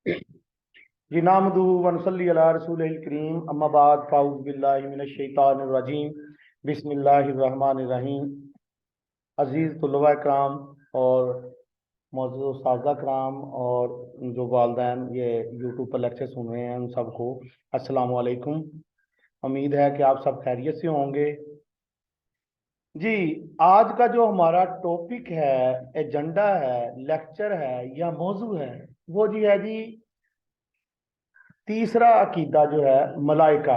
जी नामदुहु व नसल्ली अला रसूलिल करीम अम्मा बाद फ़ाऊज़ु बिल्लाहि मिनश शैतानिर रजीम बिस्मिल्लाहिर रहमानिर रहीम। अज़ीज़ तुलबा कराम और मौजूद उस्ताज़ा कराम और जो वालिदैन ये यूट्यूब पर लेक्चर सुन रहे हैं उन सबको अस्सलामु अलैकुम। उम्मीद है कि आप सब खैरियत से होंगे। जी, आज का जो हमारा टॉपिक है, एजेंडा है, लेक्चर है या मौजू है, वो जी है जी तीसरा अकीदा जो है मलाइका,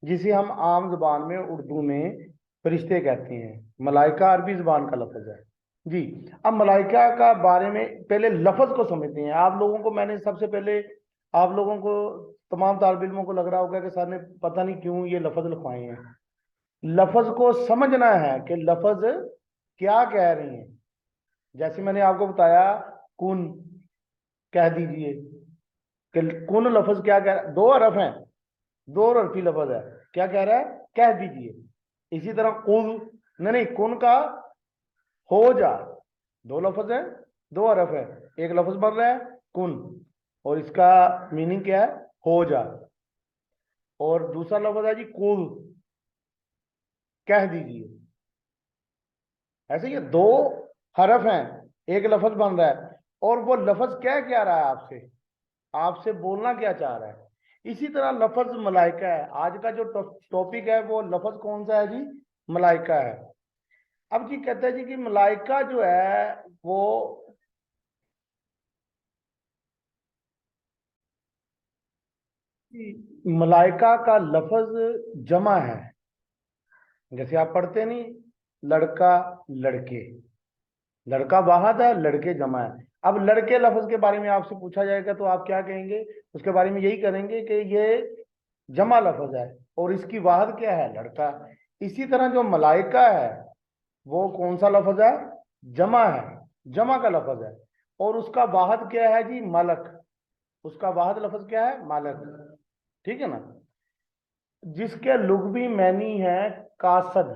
जिसे हम आम जुबान में उर्दू में फरिश्ते कहते हैं। मलाइका अरबी जुबान का लफ्ज है जी। अब मलाइका का बारे में पहले लफ्ज को समझते हैं। आप लोगों को मैंने सबसे पहले, आप लोगों को, तमाम तालिब इल्मों को लग रहा होगा कि सर ने पता नहीं क्यों ये लफ्ज लिखवाए हैं। लफ्ज को समझना है कि लफ्ज क्या कह रही हैं। जैसे मैंने आपको बताया, कुन कह दीजिए कि कुन लफ्ज क्या कह रहा है। दो हरफ हैं, दो हरफी लफ्ज है। क्या कह रहा है? कह दीजिए। इसी तरह कुल, नहीं, कुन का हो जा, दो लफ्ज है, दो हरफ है। एक लफ्ज बन रहा है कुन, और इसका मीनिंग क्या है? हो जा। और दूसरा लफ्ज है जी कुल, कह दीजिए। ऐसे ही दो हरफ हैं, एक लफ्ज बन रहा है, और वो लफ्ज क्या रहा है आपसे, आपसे बोलना क्या चाह रहा है। इसी तरह लफ्ज मलाइका है। आज का जो टॉपिक है वो लफ्ज कौन सा है जी? मलाइका है। अब जी कहते हैं जी कि मलाइका जो है वो मलाइका का लफ्ज जमा है। जैसे आप पढ़ते नहीं, लड़का लड़के, लड़का वाहद है, लड़के जमा है। अब लड़के लफ्ज के बारे में आपसे पूछा जाएगा तो आप क्या कहेंगे? उसके बारे में यही करेंगे कि ये जमा लफ्ज है और इसकी वाहद क्या है? लड़का। इसी तरह जो मलाइका है वो कौन सा लफ्ज है? जमा है, जमा का लफ्ज है। और उसका वाहद क्या है जी? मलक। उसका वाहद लफ्ज क्या है? मलक। ठीक है ना? जिसके लुग़वी मैनी है कासद।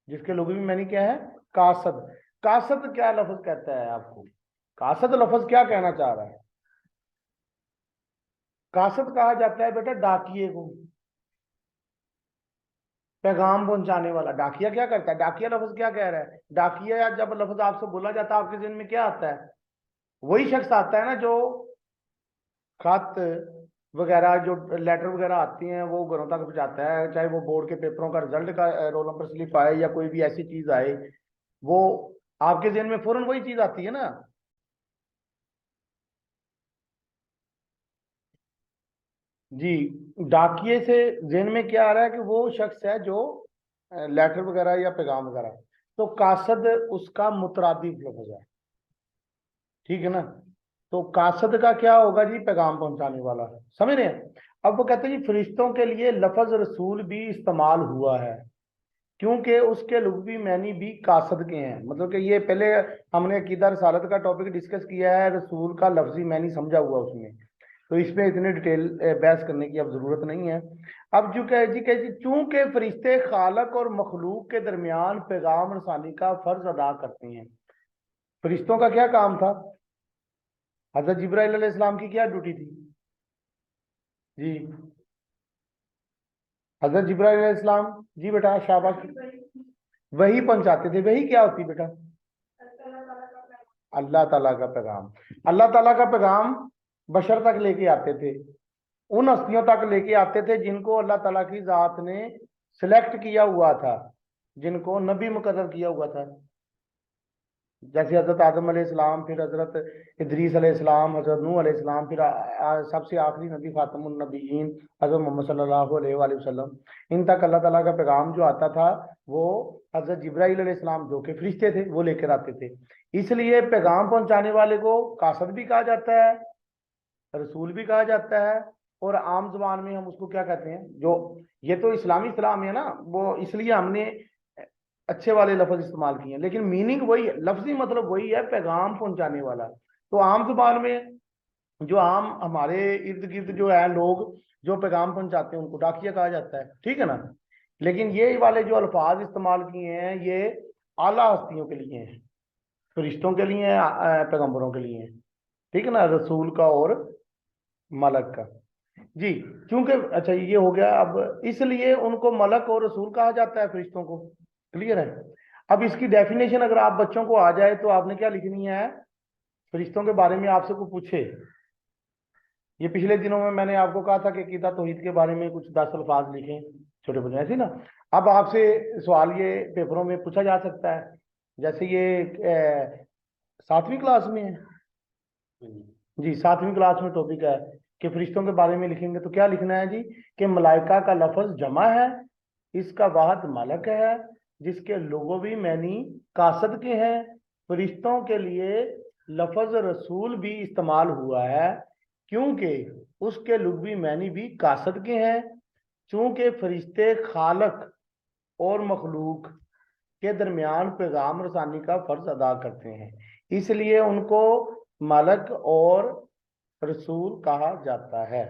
जिसके लुग़वी मैनी क्या है? कासद। कासद क्या लफ्ज कहता है आपको? कासद लफ्ज क्या कहना चाह रहा है? कासद कहा जाता है बेटा डाकिए को, पैगाम पहुंचाने वाला। डाकिया क्या करता है? डाकिया लफ्ज क्या कह रहा है? डाकिया जब लफ्ज आपसे बोला जाता है आपके ज़हन में क्या आता है? वही शख्स आता है ना जो खत वगैरह, जो लेटर वगैरह आती हैं वो घरों तक पहुंचाता है। चाहे वो बोर्ड के पेपरों का रिजल्ट का रोल नंबर स्लिप आए या कोई भी ऐसी चीज आए, वो आपके ज़हन में फौरन वही चीज आती है ना। जी, डाकिए से ज़हन में क्या आ रहा है कि वो शख्स है जो लेटर वगैरह या पैगाम वगैरह। तो कासद उसका मुतरादिफ लफ्ज है। ठीक है ना? तो कासद का क्या होगा जी? पैगाम पहुंचाने वाला। समझ रहे हैं? अब वो कहते हैं जी फरिश्तों के लिए लफ्ज रसूल भी इस्तेमाल हुआ है क्योंकि उसके लुग़वी मैनी भी कासद के हैं। मतलब कि ये पहले हमने अकीदा रसालत का टॉपिक डिस्कस किया है, रसूल का लफ्जी मैनी समझा हुआ उसमें, तो इसमें इतने डिटेल बहस करने की अब जरूरत नहीं है। अब जो कह जी चूंकि फरिश्ते खालक और मखलूक के दरमियान पैगाम रसानी का फर्ज अदा करते हैं। फरिश्तों का क्या काम था? हजरत जिब्राइल अलैहिस्सलाम की क्या ड्यूटी थी जी? हजरत जिब्राइल अलैहिस्सलाम, जी बेटा शाबाश, वही पहुंचाते थे। वही क्या होती बेटा? अल्लाह ताला का पैगाम। अल्लाह ताला का पैगाम बशर तक लेके आते थे, उन हस्तियों तक लेके आते थे जिनको अल्लाह ताला की जात ने सिलेक्ट किया हुआ था, जिनको नबी मुकर्रर किया हुआ था। जैसे हजरत आदम अलैहिस्सलाम, फिर हजरत इदरीस अलैहिस्सलाम, हजरत नूह अलैहिस्सलाम, फिर सबसे आखिरी नबी खातमुन नबीयीन हजरत मोहम्मद सल्लल्लाहु अलैहि वसल्लम। इन तक अल्लाह ताला का पैगाम जो आता था वो हजरत जिब्राइल अलैहिस्सलाम जो कि फरिश्ते थे वो लेकर आते थे। इसलिए पैगाम पहुंचाने वाले को कासद भी कहा जाता है, रसूल भी कहा जाता है, और आम जुबान में हम उसको क्या कहते हैं? जो ये तो इस्लामी इस्लाम है ना, वो इसलिए हमने अच्छे वाले लफ्ज इस्तेमाल किए हैं, लेकिन मीनिंग वही है, लफ्जी मतलब वही है, पैगाम पहुंचाने वाला। तो आम जुबान में जो आम हमारे इर्द गिर्द जो है लोग जो पैगाम पहुंचाते हैं उनको डाकिया कहा जाता है। ठीक है ना? लेकिन ये वाले जो अल्फाज इस्तेमाल किए हैं ये आला हस्तियों के लिए हैं, फरिश्तों के लिए हैं, पैगंबरों के लिए हैं। ठीक है ना, रसूल का और मलक का। जी, क्योंकि अच्छा ये हो गया, अब इसलिए उनको मलक और रसूल कहा जाता है फरिश्तों को। क्लियर है। अब इसकी डेफिनेशन अगर आप बच्चों को आ जाए तो आपने क्या लिखनी है, फरिश्तों के बारे में आपसे कोई पूछे, ये पिछले दिनों में मैंने आपको कहा था कि अकीदा तौहीद के बारे में कुछ 10 अल्फाज लिखें छोटे बच्चे, ऐसे ना। अब आपसे सवाल ये पेपरों में पूछा जा सकता है, जैसे ये 7वीं क्लास में है जी, 7वीं क्लास में टॉपिक है कि फरिश्तों के बारे में लिखेंगे तो क्या लिखना है जी, कि मलाइका का लफ्ज जमा है, इसका वाहद मलक है, जिसके लुग़वी मैनी कासद के हैं। फरिश्तों के लिए लफ्ज रसूल भी इस्तेमाल हुआ है क्योंकि उसके लुग़वी मैनी भी कासद के हैं। चूंकि फरिश्ते खालक और मखलूक के दरमियान पैगाम रसानी का फर्ज अदा करते हैं, इसलिए उनको मलक और रसूल कहा जाता है।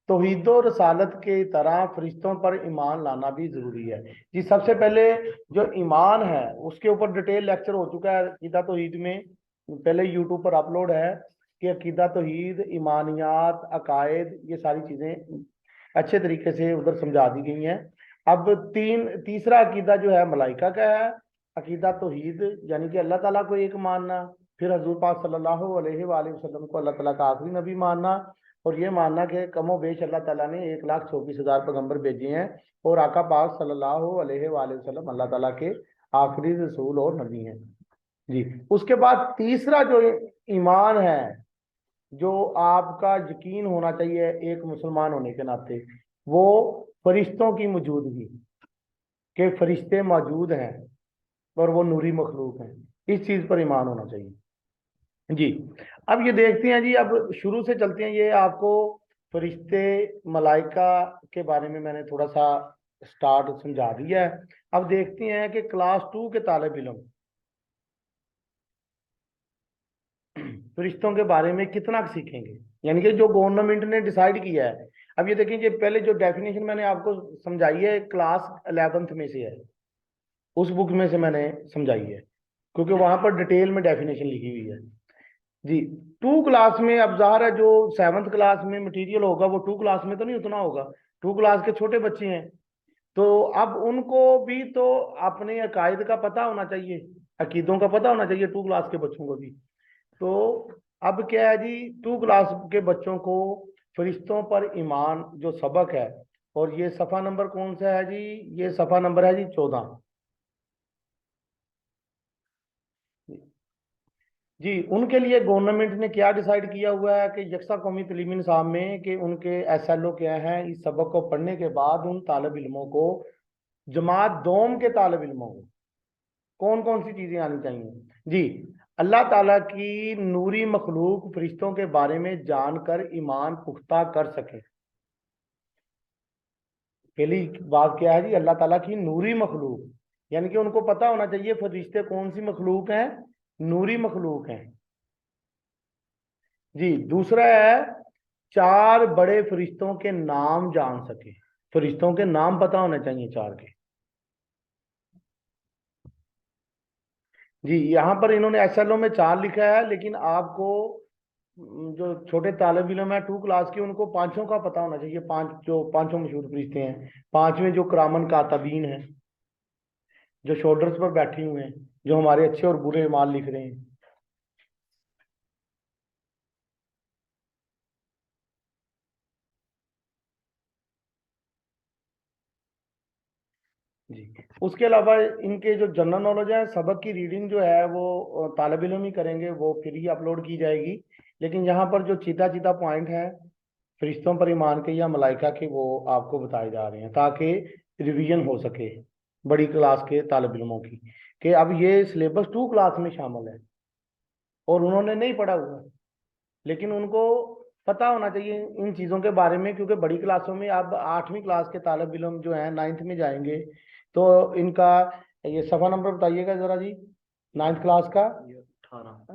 तौहीद और रसालत के तरह फरिश्तों पर ईमान लाना भी जरूरी है जी। सबसे पहले जो ईमान है उसके ऊपर डिटेल लेक्चर हो चुका है अकीदा तौहीद में, पहले यूट्यूब पर अपलोड है कि अकीदा तौहीद, ईमानियात, अकायद, ये सारी चीजें अच्छे तरीके से उधर समझा दी गई हैं। अब तीसरा अकीदा जो है मलाइका का है, अकीदा तौहीद यानी कि अल्लाह ताला को एक मानना, फिर हजूर पाक सल्लल्लाहु अलैहि वसल्लम को अल्लाह ताला का आखिरी नबी मानना, और ये मानना कि कमो बेश अल्लाह ताला ने 1,24,000 पैगंबर भेजे हैं और आका पाक सल्लल्लाहु अलैहि वसल्लम अल्लाह ताला के आखिरी रसूल और नबी हैं जी। उसके बाद तीसरा जो ईमान है, जो आपका यकीन होना चाहिए एक मुसलमान होने के नाते, वो फरिश्तों की मौजूदगी, के फरिश्ते मौजूद हैं और वो नूरी मखलूक हैं, इस चीज पर ईमान होना चाहिए जी। अब ये देखते हैं जी, अब शुरू से चलते हैं, ये आपको फरिश्ते मलाइका के बारे में मैंने थोड़ा सा स्टार्ट समझा दिया है। अब देखते हैं कि क्लास 2 के तालिब इल्म फरिश्तों के बारे में कितना सीखेंगे, यानी कि जो गवर्नमेंट ने डिसाइड किया है। अब ये देखिए, पहले जो डेफिनेशन मैंने आपको समझाई है क्लास 11th में से है, उस बुक में से मैंने समझाई है, क्योंकि वहां पर डिटेल में डेफिनेशन लिखी हुई है जी। 2 क्लास में अब ज़ाहिर है जो 7th क्लास में मटेरियल होगा वो 2 क्लास में तो नहीं उतना होगा, 2 क्लास के छोटे बच्चे हैं, तो अब उनको भी तो अपने अकायद का पता होना चाहिए, अकीदों का पता होना चाहिए 2 क्लास के बच्चों को भी। तो अब क्या है जी, 2 क्लास के बच्चों को फरिश्तों पर ईमान जो सबक है, और ये सफ़ा नंबर कौन सा है जी, ये सफ़ा नंबर है जी 14 जी। उनके लिए गवर्नमेंट ने क्या डिसाइड किया हुआ है कि यकसा कौमी तलीमी निज़ाम में कि उनके SLO क्या हैं, इस सबक को पढ़ने के बाद उन तालिब इल्मों को, जमात दोम के तालिब इल्मों को कौन कौन सी चीज़ें आनी चाहिए जी। अल्लाह ताला की नूरी मखलूक फरिश्तों के बारे में जानकर ईमान पुख्ता कर सके। पहली बात क्या है जी, अल्लाह ताला की नूरी मखलूक, यानी कि उनको पता होना चाहिए फरिश्ते कौन सी मखलूक हैं, नूरी मखलूक हैं जी। दूसरा है 4 बड़े फरिश्तों के नाम जान सके, फरिश्तों के नाम पता होने चाहिए 4 के जी। यहाँ पर इन्होंने SLO में 4 लिखा है, लेकिन आपको जो छोटे तालिब इल्म है 2 क्लास के, उनको पांचों का पता होना चाहिए, 5 जो पांचों मशहूर फरिश्ते हैं, 5वें जो करामन कातबीन है, जो शोल्डर्स पर बैठे हुए हैं, जो हमारे अच्छे और बुरे माल लिख रहे हैं जी। उसके अलावा इनके जो जनरल नॉलेज है, सबक की रीडिंग जो है वो तालिब इल्म ही करेंगे, वो फिर ही अपलोड की जाएगी। लेकिन यहाँ पर जो चीता चीता पॉइंट है फरिश्तों पर ईमान के या मलाइका के, वो आपको बताए जा रहे हैं ताकि रिवीजन हो सके बड़ी क्लास के तालिब इल्मों की, कि अब ये सिलेबस 2 क्लास में शामिल है और उन्होंने नहीं पढ़ा हुआ, लेकिन उनको पता होना चाहिए इन चीज़ों के बारे में, क्योंकि बड़ी क्लासों में अब 8वीं क्लास के तालिब इल्म जो है 9th में जाएंगे, तो इनका ये सफ़ा नंबर बताइएगा ज़रा जी, 9th क्लास का,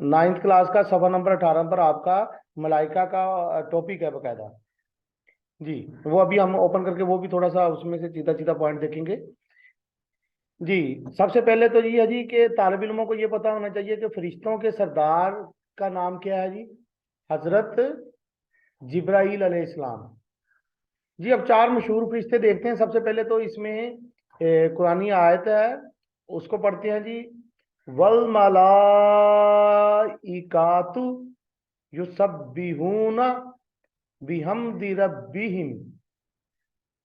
9th क्लास का सफ़ा नंबर 18 पर आपका मलाइका का टॉपिक है बकायदा जी। वो अभी हम ओपन करके वो भी थोड़ा सा उसमें से सीधा सीधा पॉइंट देखेंगे जी। सबसे पहले तो ये है जी कि तालिब इल्मों को ये पता होना चाहिए कि फरिश्तों के सरदार का नाम क्या है जी? हजरत जिब्राईल अलैहिस्सलाम। जी अब 4 मशहूर फरिश्ते देखते हैं। सबसे पहले तो इसमें कुरानी आयत है, उसको पढ़ते हैं जी। वल मलाइकातु युसब्बिहूना बिहम्दि रब्बिहिम,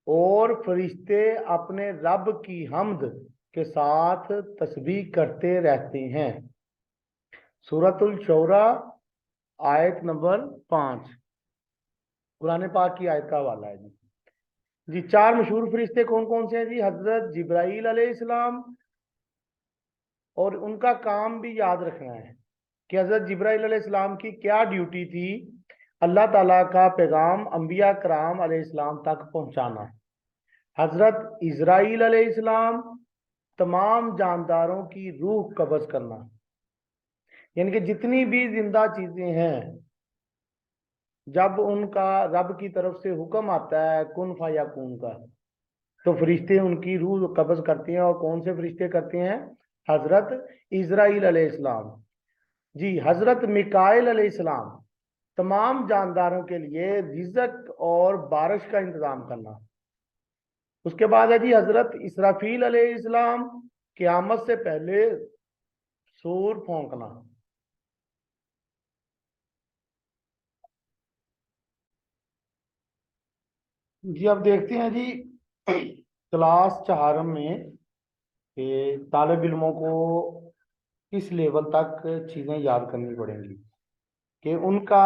और फरिश्ते अपने रब की हमद के साथ तस्बीह करते रहते हैं। सूरतुल शौरा आयत नंबर 5 कुरान पाक की आयत का हवाला है जी। जी 4 मशहूर फरिश्ते कौन कौन से हैं जी? हजरत जिब्राईल अलैहिस्सलाम, और उनका काम भी याद रखना है कि हजरत जिब्राईल अलैहिस्सलाम की क्या ड्यूटी थी? अल्लाह ताला का पैगाम अंबिया कराम अलैहिस्सलाम तक पहुंचाना। हजरत इजराइल अलैहिस्सलाम तमाम जानदारों की रूह कब्ज करना, यानी कि जितनी भी जिंदा चीजें हैं, जब उनका रब की तरफ से हुक्म आता है कुन फायाकुन का, तो फरिश्ते उनकी रूह कब्ज करते हैं। और कौन से फरिश्ते करते हैं? हजरत इजराइल अलैहिस्सलाम। जी हजरत मिकाइल अलैहिस्सलाम तमाम जानदारों के लिए रिज़्क और बारिश का इंतजाम करना। उसके बाद है जी हजरत इसराफील अलैहिस्सलाम, क़यामत से पहले सूर फूंकना। जी अब देखते हैं जी क्लास 4 में कि तालिब इल्मों को किस लेवल तक चीज़ें याद करनी पड़ेंगी, कि उनका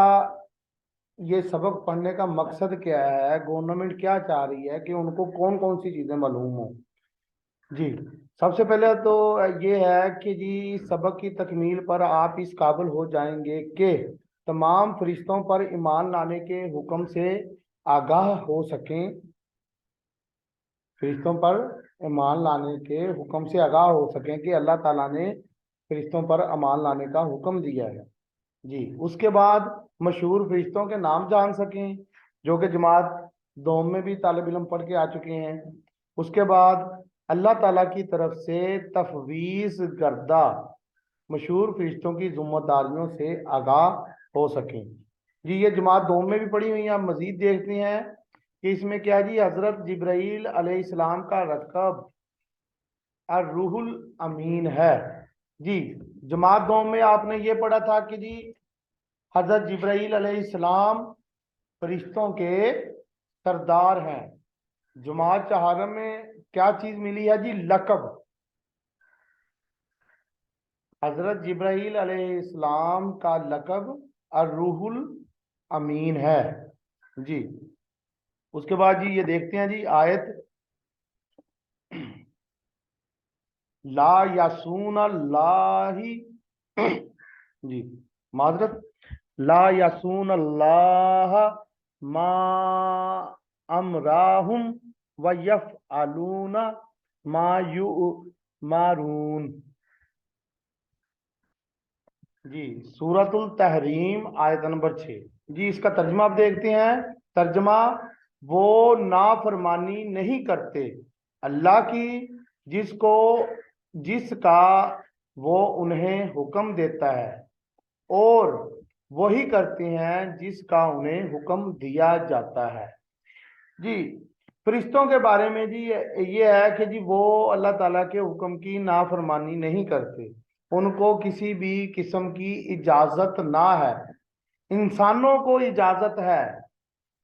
ये सबक पढ़ने का मकसद क्या है, गवर्नमेंट क्या चाह रही है कि उनको कौन कौन सी चीज़ें मालूम हो। जी सबसे पहले तो ये है कि जी सबक की तकमील पर आप इस काबिल हो जाएंगे कि तमाम फरिश्तों पर ईमान लाने के हुक्म से आगाह हो सकें। फरिश्तों पर ईमान लाने के हुक्म से आगाह हो सकें कि अल्लाह ताला ने फरिश्तों पर ईमान लाने का हुक्म दिया है। जी उसके बाद मशहूर फरिश्तों के नाम जान सकें, जो कि जमात दोम में भी तालिब इल्म पढ़ के आ चुके हैं। उसके बाद अल्लाह ताला की तरफ से तफवीज़ करदा मशहूर फरिश्तों की जिम्मेदारियों से आगाह हो सकें। जी ये जमात दोम में भी पढ़ी हुई है। आप मजीद देखते हैं कि इसमें क्या है जी, हजरत जिब्राईल अलैहिस्सलाम का रकब और रूहुल अमीन है। जी जमात दोम में आपने ये पढ़ा था कि जी हजरत जिब्राईल अलैहिस्सलाम फरिश्तों के सरदार हैं। जमात चहारम में क्या चीज मिली है जी? लकब। हजरत जिब्राईल अलैहिस्सलाम का लकब और रूहुल अमीन है। जी उसके बाद जी ये देखते हैं जी आयत, ला यासून अल्लाही जी माजरत, ला यासून अल्लाह मा अमराहुम व यफअलून मा युमारून। जी सूरतुल तहरीम आयत नंबर 6। जी इसका तर्जमा आप देखते हैं। तर्जमा, वो नाफरमानी नहीं करते अल्लाह की जिसको जिसका वो उन्हें हुक्म देता है, और वही करते हैं जिसका उन्हें हुक्म दिया जाता है। जी फरिश्तों के बारे में जी ये है कि जी वो अल्लाह ताला के हुक्म की नाफरमानी नहीं करते, उनको किसी भी किस्म की इजाजत ना है। इंसानों को इजाजत है।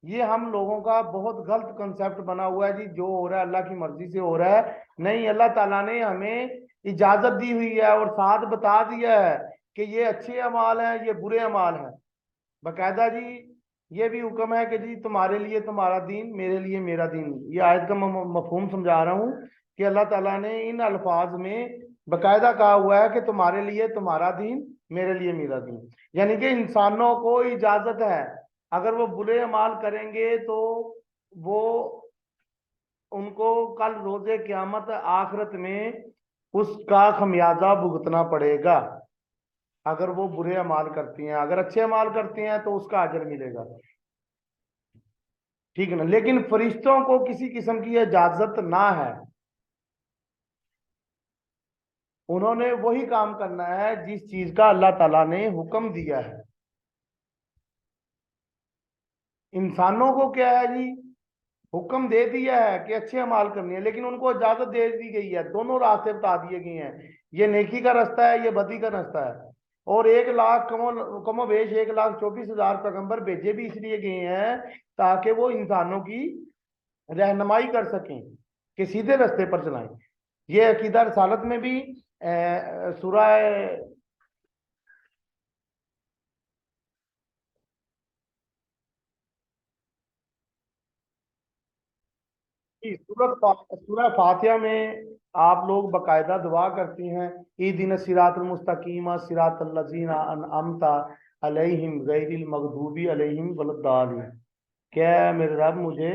ये हम लोगों का बहुत गलत कंसेप्ट बना हुआ है जी, जो हो रहा है अल्लाह की मर्जी से हो रहा है। नहीं, अल्लाह ताला ने हमें इजाजत दी हुई है और साथ बता दिया है कि ये अच्छे अमाल हैं, ये बुरे अमाल हैं। बकायदा जी ये भी हुक्म है कि जी तुम्हारे लिए तुम्हारा दीन, मेरे लिए मेरा दीन। ये आयत का मफहूम समझा रहा हूँ कि अल्लाह ताला ने इन अल्फाज में बकायदा कहा हुआ है कि तुम्हारे लिए तुम्हारा दीन, मेरे लिए मेरा दीन। यानी कि इंसानों को इजाजत है, अगर वो बुरे अमाल करेंगे तो वो उनको कल रोजे क़यामत आखिरत में उसका खमियाजा भुगतना पड़ेगा। अगर वो बुरे अमाल करती हैं, अगर अच्छे अमाल करती हैं तो उसका अजर मिलेगा। ठीक है ना? लेकिन फरिश्तों को किसी किस्म की इजाजत ना है। उन्होंने वही काम करना है जिस चीज का अल्लाह ताला ने हुक्म दिया है। इंसानों को क्या है जी, हुक्म दे दिया है कि अच्छे अमाल करनी है, लेकिन उनको इजाजत दे दी गई है, दोनों रास्ते बता दिए गए हैं, ये नेकी का रास्ता है, ये बदी का रास्ता है। और 1 लाख कमो बेश 1,24,000 पैगंबर भेजे भी इसलिए गए हैं ताकि वो इंसानों की रहनुमाई कर सकें कि सीधे रास्ते पर चलाएं। ये अकीदा रसालत में भी सूरह सूरह फातिहा में आप लोग बकायदा दुआ करती हैं, ईदिन सिरातल मुस्तकीम सिरातल लजीना अनअमता अलैहिम गैरिल मगदूबी अलैहिम वलद्दालिन। क्या है मेरे रब, मुझे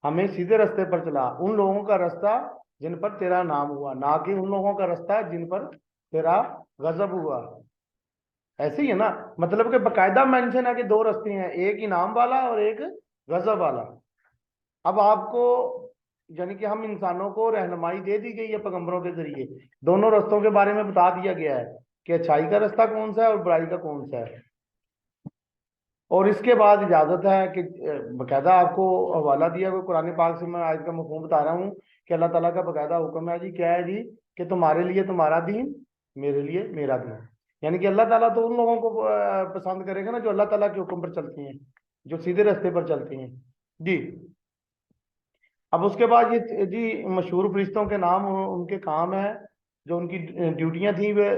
हमें सीधे रास्ते पर चला, उन लोगों का रास्ता जिन पर तेरा नाम हुआ, ना कि उन लोगों का रास्ता जिन पर तेरा गजब हुआ। ऐसे ही है ना, मतलब कि बकायदा मेंशन है कि दो रास्ते हैं, एक इनाम वाला और एक गजब वाला। अब आपको यानी कि हम इंसानों को रहनुमाई दे दी गई है पैगंबरों के जरिए, दोनों रास्तों के बारे में बता दिया गया है कि अच्छाई का रास्ता कौन सा है और बुराई का कौन सा है। और इसके बाद इजाजत है कि बकायदा आपको हवाला दिया हुआ कुरान पाक से, मैं आज का मफहूम बता रहा हूँ कि अल्लाह ताला का बकायदा हुक्म है जी, क्या है जी, कि तुम्हारे लिए तुम्हारा दीन, मेरे लिए मेरा दीन। यानी कि अल्लाह ताला तो उन लोगों को पसंद करेगा ना जो अल्लाह ताला के हुक्म पर चलते हैं, जो सीधे रास्ते पर चलते हैं। जी। अब उसके बाद ये जी मशहूर फरिश्तों के नाम उनके काम है, जो उनकी ड्यूटियां थी वे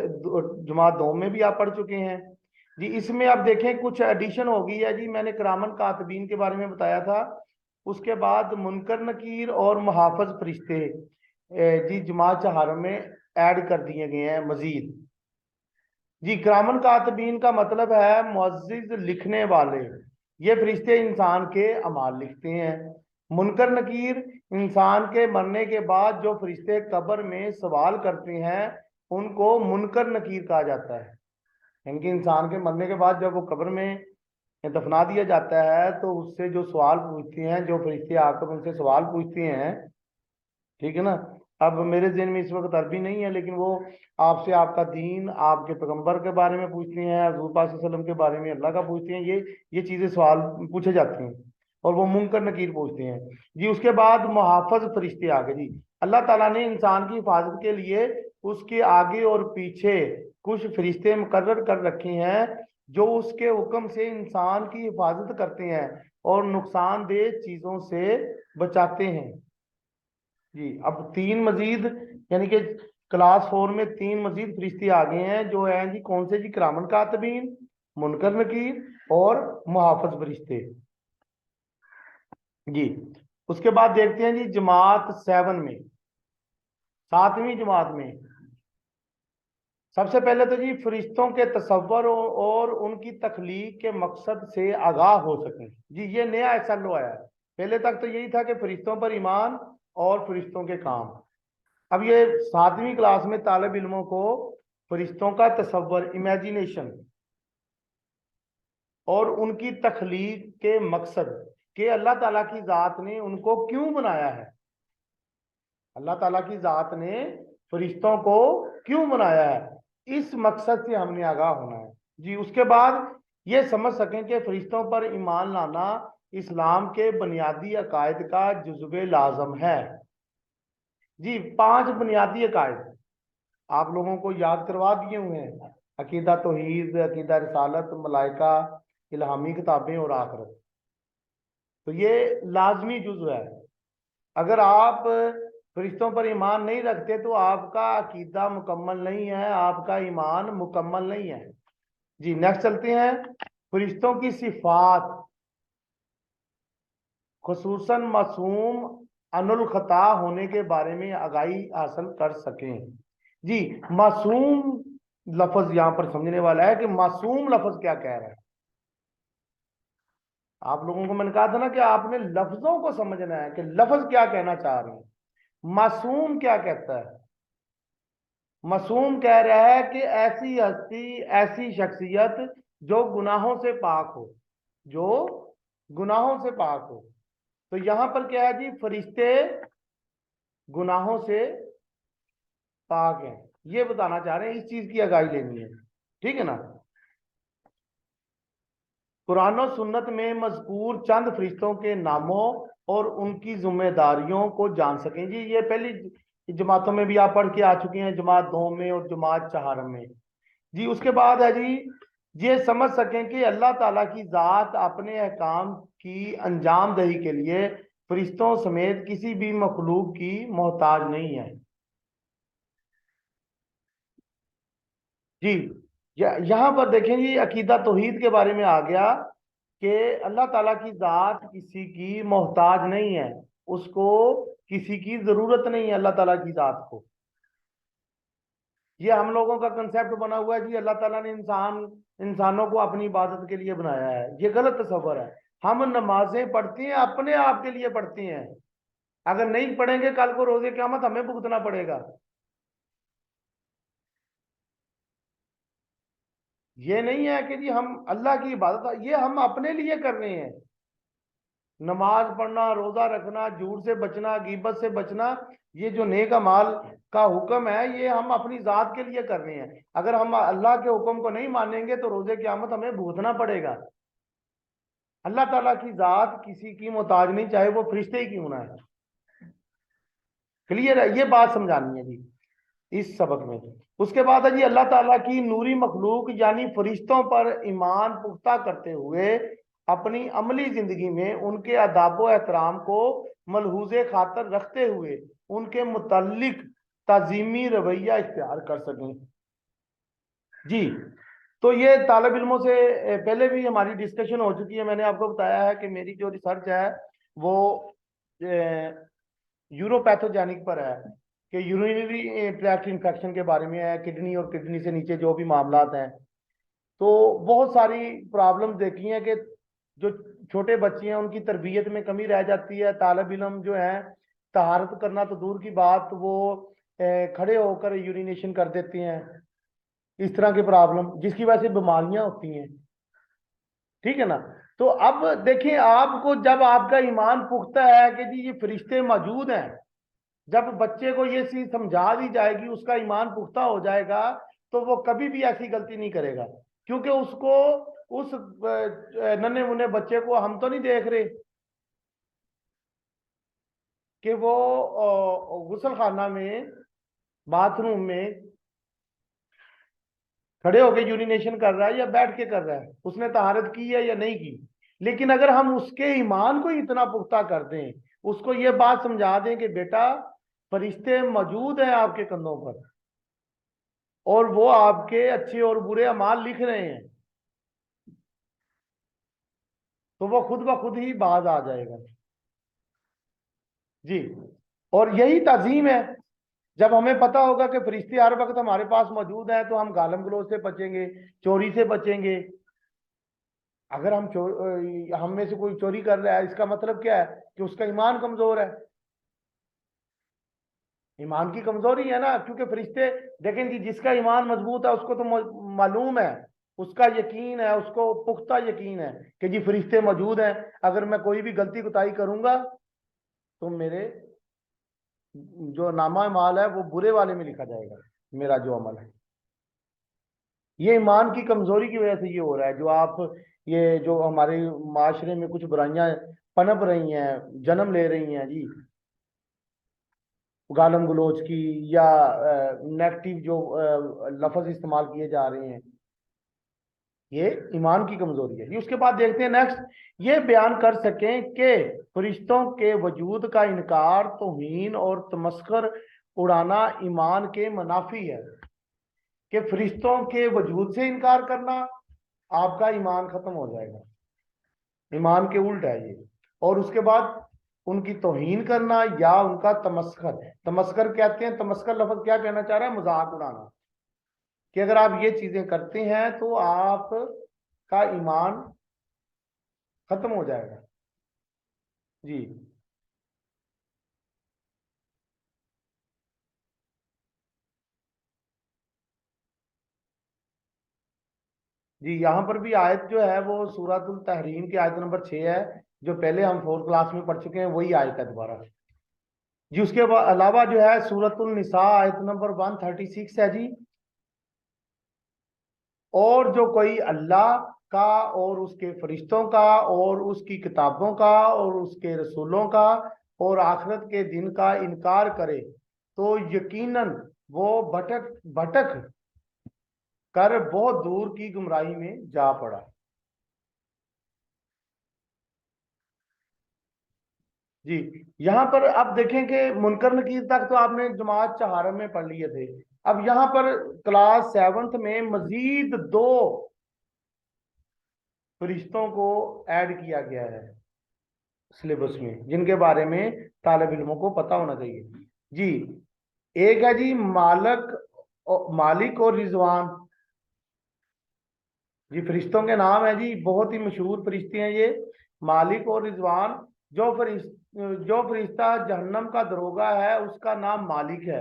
जमात 2 में भी आप पढ़ चुके हैं। जी इसमें आप देखें कुछ एडिशन हो गई है जी, मैंने करामन कातबीन के बारे में बताया था, उसके बाद मुनकर नकीर और मुहाफिज फरिश्ते जी जमात 4 में ऐड कर दिए गए हैं मजीद। जी करामन कातबीन का मतलब है मुअज्जिज, लिखने वाले। ये फरिश्ते इंसान के अमाल लिखते हैं। मुनकर नकीर, इंसान के मरने के बाद जो फरिश्ते कब्र में सवाल करते हैं उनको मुनकर नकीर कहा जाता है। यानी इंसान के मरने के बाद जब वो कब्र में दफना दिया जाता है तो उससे जो सवाल पूछते हैं, जो फरिश्ते आकर उनसे सवाल पूछते हैं, ठीक है ना। अब मेरे ज़हन में इस वक्त अरबी नहीं है, लेकिन वो आपसे आपका दीन, आपके पैगंबर के बारे में पूछते हैं, हज़ूर पाक सल्लल्लाहु अलैहि वसल्लम के बारे में अल्लाह का पूछते हैं, ये चीज़ें सवाल पूछे जाते हैं और वो मुनकर नकीर पूछते हैं। जी उसके बाद मुहाफ़िज़ फरिश्ते आ गए जी। अल्लाह ताला ने इंसान की हिफाजत के लिए उसके आगे और पीछे कुछ फरिश्ते मुकर्रर कर रखे हैं जो उसके हुक्म से इंसान की हिफाजत करते हैं और नुकसानदेह चीज़ों से बचाते हैं। जी अब 3 मजीद, यानी कि क्लास 4 में 3 मजीद फरिश्ते आ गए हैं जो हैं जी, कौन से जी, किरामन कातबीन, मुनकर नकीर और मुहाफिज फरिश्ते। जी उसके बाद देखते हैं जी जमात 7 में, 7वीं जमात में सबसे पहले तो जी फरिश्तों के तसव्वुर और उनकी तख्लीक के मकसद से आगाह हो सकें। जी ये नया एसएलओ आया है, पहले तक तो यही था कि फरिश्तों पर ईमान और फरिश्तों के काम। अब ये 7वीं क्लास में तालिब इल्मों को फरिश्तों का तसव्वुर, इमेजिनेशन और उनकी तख्लीक के मकसद के अल्लाह ताला की जात ने उनको क्यों बनाया है, अल्लाह ताला की जात ने फरिश्तों को क्यों बनाया है, इस मकसद से हमने आगाह होना है। जी उसके बाद ये समझ सकें कि फरिश्तों पर ईमान लाना इस्लाम के बुनियादी अकायद का जुज़्वे लाजम है। जी 5 बुनियादी अकायद आप लोगों को याद करवा दिए हुए हैं, अकीदा तौहीद, अकीदा रिसालत, मलाइका, इल्हामी किताबें और आखिरत। तो ये लाजमी जुज़ है। अगर आप फरिश्तों पर ईमान नहीं रखते तो आपका अकीदा मुकम्मल नहीं है, आपका ईमान मुकम्मल नहीं है। जी नेक्स्ट चलते हैं, फरिश्तों की सिफात, खुसूसन मासूम अनुल खता होने के बारे में आगाही हासिल कर सकें। जी मासूम लफ्ज यहां पर समझने वाला है कि मासूम लफ्ज क्या कह रहा है। आप लोगों को मैंने कहा था ना कि आपने लफ्जों को समझना है कि लफ्ज क्या कहना चाह रहे हैं। मासूम क्या कहता है, मासूम कह रहा है कि ऐसी हस्ती, ऐसी शख्सियत जो गुनाहों से पाक हो, जो गुनाहों से पाक हो। तो यहां पर क्या है जी, फरिश्ते गुनाहों से पाक हैं। ये बताना चाह रहे हैं, इस चीज की आगाही लेनी है, ठीक है ना। कुरान और सुन्नत में मज़कूर चंद फरिश्तों के नामों और उनकी जिम्मेदारियों को जान सकें जी। ये पहली जमातों में भी आप पढ़ के आ चुके हैं, जमात 2 में और जमात 4 में जी। उसके बाद है जी, ये समझ सकें कि अल्लाह ताला की जात अपने अहकाम की अंजाम दही के लिए फरिश्तों समेत किसी भी मखलूक की मोहताज नहीं है जी। यहाँ पर देखें जी, अकीदा तौहीद के बारे में आ गया कि अल्लाह ताला की जात किसी की मोहताज नहीं है, उसको किसी की जरूरत नहीं है अल्लाह ताला की जात को। ये हम लोगों का कंसेप्ट बना हुआ है जी, अल्लाह ताला ने इंसानों को अपनी इबादत के लिए बनाया है। ये गलत तस्वर है। हम नमाजें पढ़ते हैं अपने आप के लिए पढ़ते हैं, अगर नहीं पढ़ेंगे कल को रोजे क़यामत हमें भुगतना पड़ेगा। ये नहीं है कि जी हम अल्लाह की इबादत, ये हम अपने लिए कर रहे हैं। नमाज पढ़ना, रोजा रखना, झूठ से बचना, गीबत से बचना, ये जो नेक अमाल का हुक्म है ये हम अपनी जात के लिए कर रहे हैं। अगर हम अल्लाह के हुक्म को नहीं मानेंगे तो रोजे क़यामत हमें भुगतना पड़ेगा। अल्लाह ताला की जात किसी की मोहताज नहीं, चाहे वो फरिश्ते ही क्यों ना है। क्लियर है, ये बात समझानी है जी इस सबक में। उसके बाद है जी, अल्लाह ताला की नूरी मखलूक यानी फरिश्तों पर ईमान पुख्ता करते हुए अपनी अमली जिंदगी में उनके अदाब एहतराम को मलहूज़े खातर रखते हुए उनके मुतल्लिक ताजीमी रवैया इख्तियार कर सकें जी। तो ये तालिब इल्मों से पहले भी हमारी डिस्कशन हो चुकी है। मैंने आपको बताया है कि मेरी जो रिसर्च है वो यूरोपैथोजेनिक पर है, कि यूरिनरी ट्रैक्ट इन्फेक्शन के बारे में है, किडनी और किडनी से नीचे जो भी मामलात हैं। तो बहुत सारी प्रॉब्लम्स देखी हैं कि जो छोटे बच्चे हैं उनकी तरबियत में कमी रह जाती है। तालिब इल्म जो है तहारत करना तो दूर की बात, वो खड़े होकर यूरिनेशन कर देते हैं। इस तरह की प्रॉब्लम जिसकी वजह से बीमारियां होती हैं, ठीक है ना। तो अब देखिए, आपको जब आपका ईमान पुख्ता है कि जी ये फरिश्ते मौजूद हैं, जब बच्चे को ये चीज समझा दी जाएगी, उसका ईमान पुख्ता हो जाएगा, तो वो कभी भी ऐसी गलती नहीं करेगा। क्योंकि उसको उस नन्हे मुन्ने बच्चे को हम तो नहीं देख रहे कि वो गुसल खाना में, बाथरूम में खड़े होकर यूरिनेशन कर रहा है या बैठ के कर रहा है, उसने तहारत की है या नहीं की। लेकिन अगर हम उसके ईमान को इतना पुख्ता कर दें, उसको ये बात समझा दें कि बेटा फरिश्ते मौजूद हैं आपके कंधों पर और वो आपके अच्छे और बुरे अमाल लिख रहे हैं, तो वो खुद ब खुद ही बाज आ जाएगा जी। और यही तज़ीम है। जब हमें पता होगा कि फरिश्ते हर वक्त हमारे पास मौजूद हैं, तो हम गालम गलोच से बचेंगे, चोरी से बचेंगे। अगर हम में से कोई चोरी कर रहा है, इसका मतलब क्या है कि उसका ईमान कमजोर है। ईमान की कमजोरी है ना, क्योंकि फरिश्ते देखें जी, जिसका ईमान मजबूत है उसको तो मालूम है, उसका यकीन है, उसको पुख्ता यकीन है कि जी फरिश्ते मौजूद हैं। अगर मैं कोई भी गलती कोताही करूंगा तो मेरे जो नामा माल है वो बुरे वाले में लिखा जाएगा, मेरा जो अमल है। ये ईमान की कमजोरी की वजह से ये हो रहा है। जो आप, ये जो हमारे माशरे में कुछ बुराइयां पनप रही हैं, जन्म ले रही हैं जी, गालम गलोच की, या नेगेटिव जो लफ्ज इस्तेमाल किए जा रहे हैं, ये ईमान की कमजोरी है। ये उसके बाद देखते हैं नेक्स्ट, ये बयान कर सकें कि फरिश्तों के वजूद का इनकार, तौहीन और तमस्खर उड़ाना ईमान के मुनाफी है। कि फरिश्तों के वजूद से इनकार करना, आपका ईमान खत्म हो जाएगा, ईमान के उल्ट है ये। और उसके बाद उनकी तौहीन करना या उनका तमस्खर, तमस्खर कहते हैं, तमस्खर लफ्ज क्या कहना चाह रहा है, मजाक उड़ाना। कि अगर आप ये चीजें करते हैं तो आपका ईमान खत्म हो जाएगा जी। जी यहाँ पर भी आयत जो है वो सूरतुल तहरीम की आयत नंबर 6 है, जो पहले हम 4th क्लास में पढ़ चुके हैं, वही आयत है दोबारा जी। उसके अलावा जो है सूरतुल निसा आयत नंबर 136 है जी। और जो कोई अल्लाह का और उसके फरिश्तों का और उसकी किताबों का और उसके रसूलों का और आखिरत के दिन का इनकार करे तो यकीनन वो भटक भटक कर बहुत दूर की गुमराही में जा पड़ा। जी। यहाँ पर आप देखें कि मुनकर नकीर तक तो आपने जमात चहारम में पढ़ लिए थे। अब यहाँ पर क्लास 7th में मजीद 2 फरिश्तों को ऐड किया गया है सिलेबस में, जिनके बारे में तालिब इल्मों को पता होना चाहिए। जी। एक है जी मालिक और रिजवान। जी, फरिश्तों के नाम है जी, बहुत ही मशहूर फरिश्ते हैं ये, मालिक और रिजवान। जो फरिश्ता जहन्नम का दरोगा है उसका नाम मालिक है।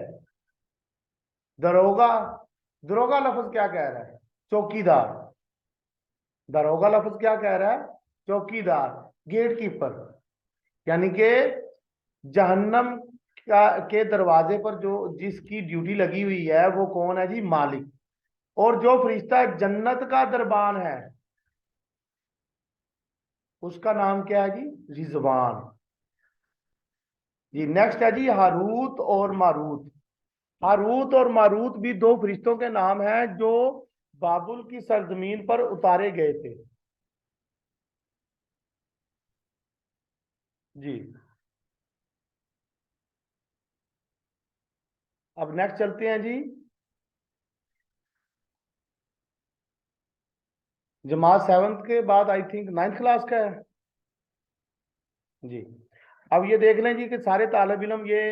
दरोगा, दरोगा लफ्ज क्या कह रहा है? चौकीदार। दरोगा लफ्ज क्या कह रहा है? चौकीदार, गेट कीपर। यानी कि जहन्नम के दरवाजे पर जो जिसकी ड्यूटी लगी हुई है वो कौन है जी? मालिक। और जो फरिश्ता जन्नत का दरबान है उसका नाम क्या है जी? रिजवान। जी। नेक्स्ट है जी हारूत और मारूत। हारूत और मारूत भी 2 फरिश्तों के नाम हैं जो बाबुल की सरजमीन पर उतारे गए थे। जी। अब नेक्स्ट चलते हैं जी, जमात 7th के बाद आई थिंक 9th क्लास का है। जी। अब ये देख लें जी कि सारे तालिब इल्म ये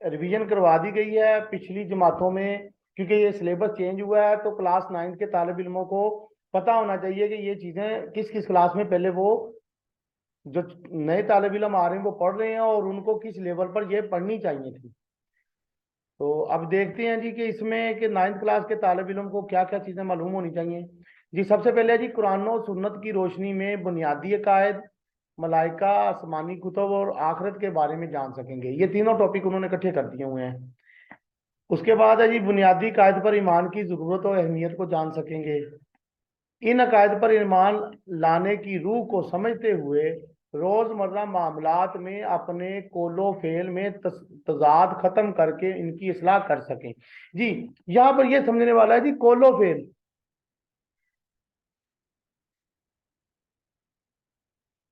रिवीजन करवा दी गई है पिछली जमातों में, क्योंकि ये सिलेबस चेंज हुआ है तो क्लास 9th के तालिब इल्मों को पता होना चाहिए कि ये चीज़ें किस किस क्लास में पहले वो जो नए तालिब इल्म आ रहे हैं वो पढ़ रहे हैं और उनको किस लेवल पर ये पढ़नी चाहिए थी। तो अब देखते हैं जी कि इसमें कि 9th क्लास के तालिब इल्म को क्या क्या चीज़ें मालूम होनी चाहिए। जी, सबसे पहले है जी कुरान और सुन्नत की रोशनी में बुनियादी अकायद, मलाइका, आसमानी कुतुब और आखिरत के बारे में जान सकेंगे। ये तीनों टॉपिक उन्होंने इकट्ठे कर दिए हुए हैं। उसके बाद है जी बुनियादी कायद पर ईमान की ज़रूरत और अहमियत को जान सकेंगे। इन अकायद पर ईमान लाने की रूह को समझते हुए रोज़मर्रा मामलात में अपने कोलो फेल में तजाद ख़त्म करके इनकी इस्लाह कर सकें। जी, यहाँ पर ये समझने वाला है जी कोलो फेल।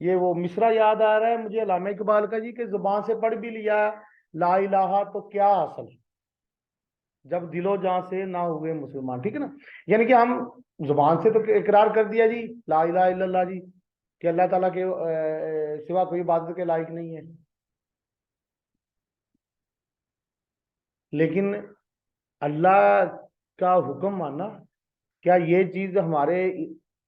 ये वो मिसरा याद आ रहा है मुझे अल्लामा इकबाल का जी, कि जुबान से पढ़ भी लिया ला इलाहा तो क्या हासिल, जब दिलो जान से ना हुए मुसलमान। ठीक है ना? यानी कि हम जुबान से तो इकरार कर दिया जी ला इलाहा इल्लल्लाह जी, कि अल्लाह ताला के सिवा कोई इबादत के लायक नहीं है, लेकिन अल्लाह का हुक्म मानना, क्या ये चीज हमारे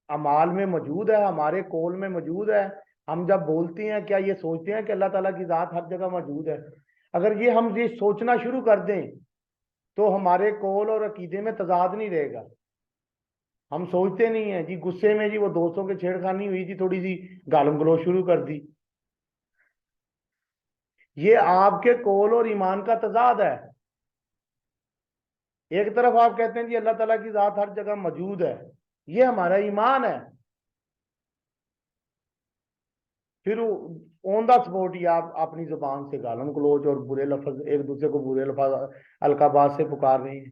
अमाल में मौजूद है, हमारे कौल में मौजूद है? हम जब बोलते हैं क्या ये सोचते हैं कि अल्लाह ताला की जात हर जगह मौजूद है? अगर ये हम ये सोचना शुरू कर दें तो हमारे कौल और अकीदे में तजाद नहीं रहेगा। हम सोचते नहीं है जी, गुस्से में जी वो दोस्तों के छेड़खानी हुई जी, थोड़ी सी गालम गलोच शुरू कर दी, ये आपके कौल और ईमान का तजाद है। एक तरफ आप कहते हैं जी अल्लाह ताला की जात हर जगह मौजूद है, ये हमारा ईमान है, फिर ऑन द स्पॉट ही आप अपनी जुबान से गालम गलोच और बुरे लफ्ज, एक दूसरे को बुरे लफ्ज अलकाबाज से पुकार रहे हैं।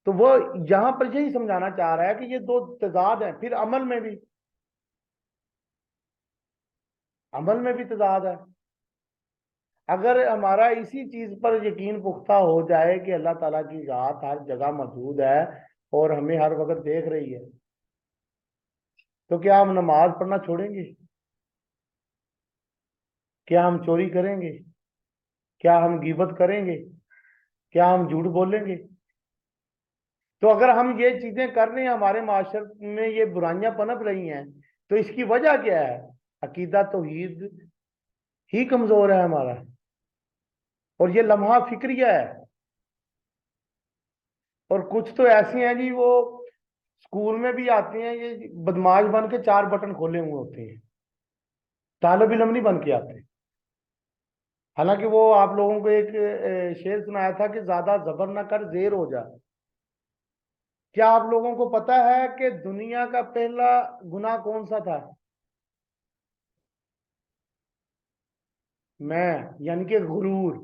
तो वो यहां पर यही समझाना चाह रहा है कि ये 2 तजाद हैं। फिर अमल में भी तजाद है। अगर हमारा इसी चीज पर यकीन पुख्ता हो जाए कि अल्लाह ताला की जात हर जगह मौजूद है और हमें हर वक्त देख रही है, तो क्या हम नमाज पढ़ना छोड़ेंगे? क्या हम चोरी करेंगे? क्या हम गीबत करेंगे? क्या हम झूठ बोलेंगे? तो अगर हम ये चीजें कर रहे हैं, हमारे माशर में ये बुराइयां पनप रही हैं, तो इसकी वजह क्या है? अकीदा तौहीद ही कमजोर है हमारा, और ये लम्हा फिक्रिया है। और कुछ तो ऐसे हैं जी वो स्कूल में भी आते हैं ये बदमाश बन के 4 बटन खोले हुए होते हैं, तालिब इल्म नहीं बन के आते। हालांकि वो आप लोगों को एक शेर सुनाया था कि ज्यादा जबर ना कर, जेर हो जा। क्या आप लोगों को पता है कि दुनिया का पहला गुनाह कौन सा था? मैं, यानी कि गुरूर,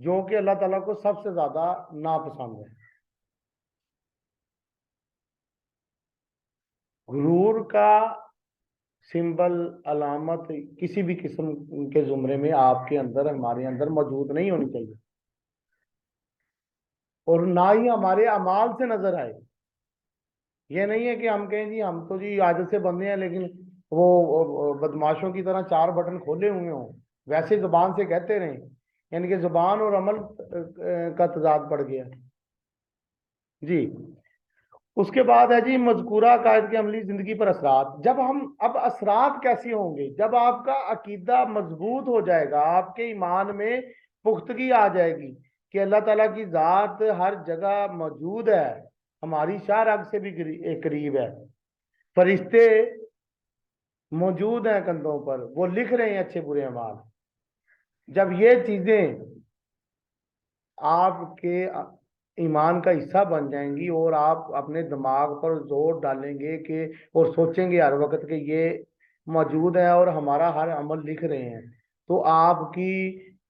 जो कि अल्लाह ताला को सबसे ज्यादा नापसंद है। गुरूर का सिंबल, अलामत किसी भी किस्म के जुमरे में आपके अंदर, हमारे अंदर मौजूद नहीं होनी चाहिए, और ना ही हमारे अमाल से नजर आए। ये नहीं है कि हम कहें जी हम तो जी आदत से बंदे हैं, लेकिन वो बदमाशों की तरह चार बटन खोले हुए हों, वैसे जुबान से कहते रहें, यानी कि जुबान और अमल का तजाद पड़ गया जी। उसके बाद है जी मजकूरा कायद की अमली जिंदगी पर असरात। जब हम, अब असरात कैसे होंगे? जब आपका अकीदा मजबूत हो जाएगा, आपके ईमान में पुख्तगी आ जाएगी कि अल्लाह ताला की जात हर जगह मौजूद है, हमारी शाह रग से भी करीब है, फरिश्ते मौजूद हैं कंधों पर, वो लिख रहे हैं अच्छे बुरे अमाल। जब ये चीजें आपके ईमान का हिस्सा बन जाएंगी और आप अपने दिमाग पर जोर डालेंगे कि, और सोचेंगे हर वक्त कि ये मौजूद है और हमारा हर अमल लिख रहे हैं, तो आपकी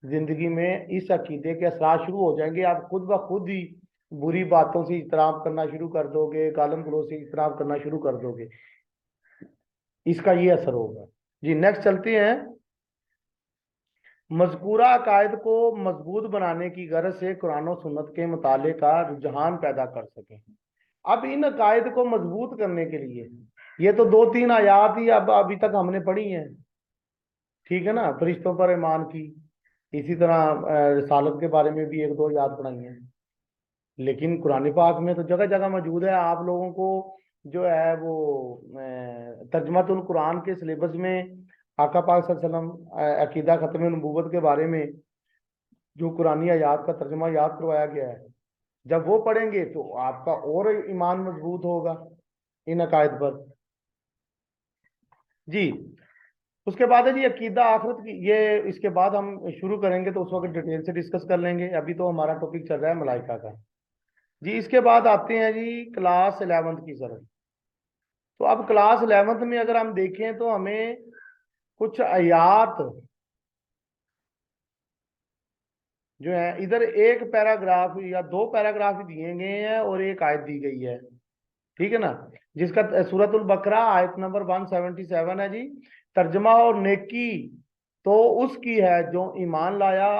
जिंदगी में इस अकीदे के असरार शुरू हो जाएंगे। आप खुद ब खुद ही बुरी बातों से इजतराब करना शुरू कर दोगे, गालम गलोच से इजतराब करना शुरू कर दोगे। इसका ये असर होगा जी। नेक्स्ट चलते हैं। मज़कूरा अकायद को मजबूत बनाने की गर्ज से कुरान और सुन्नत के मुताले का रुझान पैदा कर सकें। अब इन अकायद को मजबूत करने के लिए, ये तो दो तीन आयात ही अब अभी तक हमने पढ़ी हैं, ठीक है ना, फरिश्तों पर ईमान की, इसी तरह रिसालत के बारे में भी एक दो याद पढ़ाई हैं, लेकिन कुरान पाक में तो जगह जगह मौजूद है। आप लोगों को जो है वो तर्जमातुल कुरान के सिलेबस में आका पाक सल्लल्लाहु अलैहि वसल्लम अकीदा खत्म नबूवत के बारे में जो कुरानी आयात का तर्जमा याद करवाया गया है, जब वो पढ़ेंगे तो आपका और ईमान मजबूत होगा इन अकायद पर जी। उसके बाद है जी अकीदा आखिरत की, ये इसके बाद हम शुरू करेंगे तो उस वक्त डिटेल से डिस्कस कर लेंगे। अभी तो हमारा टॉपिक चल रहा है मलाइका का जी। इसके बाद आते हैं जी क्लास 11th की तरफ। तो अब क्लास 11th में अगर हम देखें तो हमें कुछ आयात जो है, इधर एक पैराग्राफ या दो पैराग्राफ दिए गए हैं और एक आयत दी गई है, ठीक है ना, जिसका सूरतुल बकरा आयत नंबर 177 है जी। तर्जमा और नेकी तो उसकी है जो ईमान लाया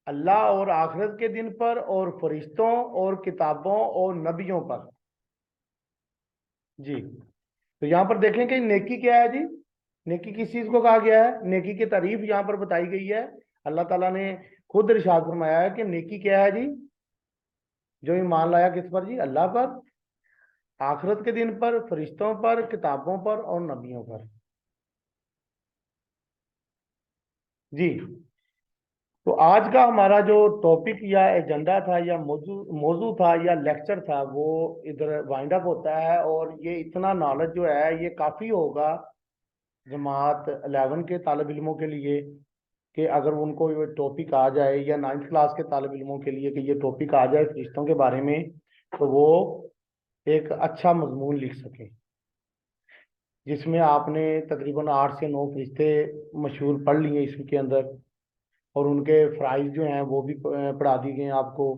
अल्लाह और आखिरत के दिन पर और फरिश्तों और किताबों और नबियों पर जी। तो यहाँ पर देखें कि नेकी क्या है जी। नेकी किस चीज को कहा गया है? नेकी की तारीफ यहाँ पर बताई गई है। अल्लाह ताला ने खुद इरशाद फरमाया है कि नेकी क्या है जी? जो ईमान लाया किस पर जी? अल्लाह पर, आखिरत के दिन पर, फरिश्तों पर, किताबों पर और नबियों पर जी। तो आज का हमारा जो टॉपिक या एजेंडा था या मौजू मौजू था या लेक्चर था, वो इधर वाइंड अप होता है। और ये इतना नॉलेज जो है ये काफ़ी होगा जमात 11 के तालब इल्मों के लिए, कि अगर उनको ये टॉपिक आ जाए, या 9th क्लास के तालब इल्मों के लिए कि ये टॉपिक आ जाए फरिश्तों के बारे में, तो वो एक अच्छा मजमून लिख सकें, जिसमें आपने तकरीबन 8 से 9 फरिश्ते मशहूर पढ़ लिए इसके अंदर, और उनके फ़राइज़ जो हैं वो भी पढ़ा दिए गए हैं आपको।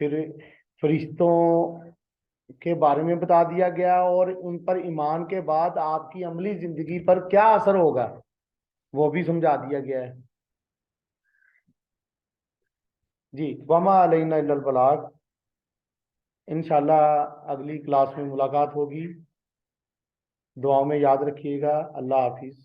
फिर फरिश्तों के बारे में बता दिया गया, और उन पर ईमान के बाद आपकी अमली ज़िंदगी पर क्या असर होगा वो भी समझा दिया गया है जी। वमा अलैना इल्लल बलाग। इंशाल्लाह अगली क्लास में मुलाकात होगी। दुआओं में याद रखिएगा। अल्लाह हाफिज़।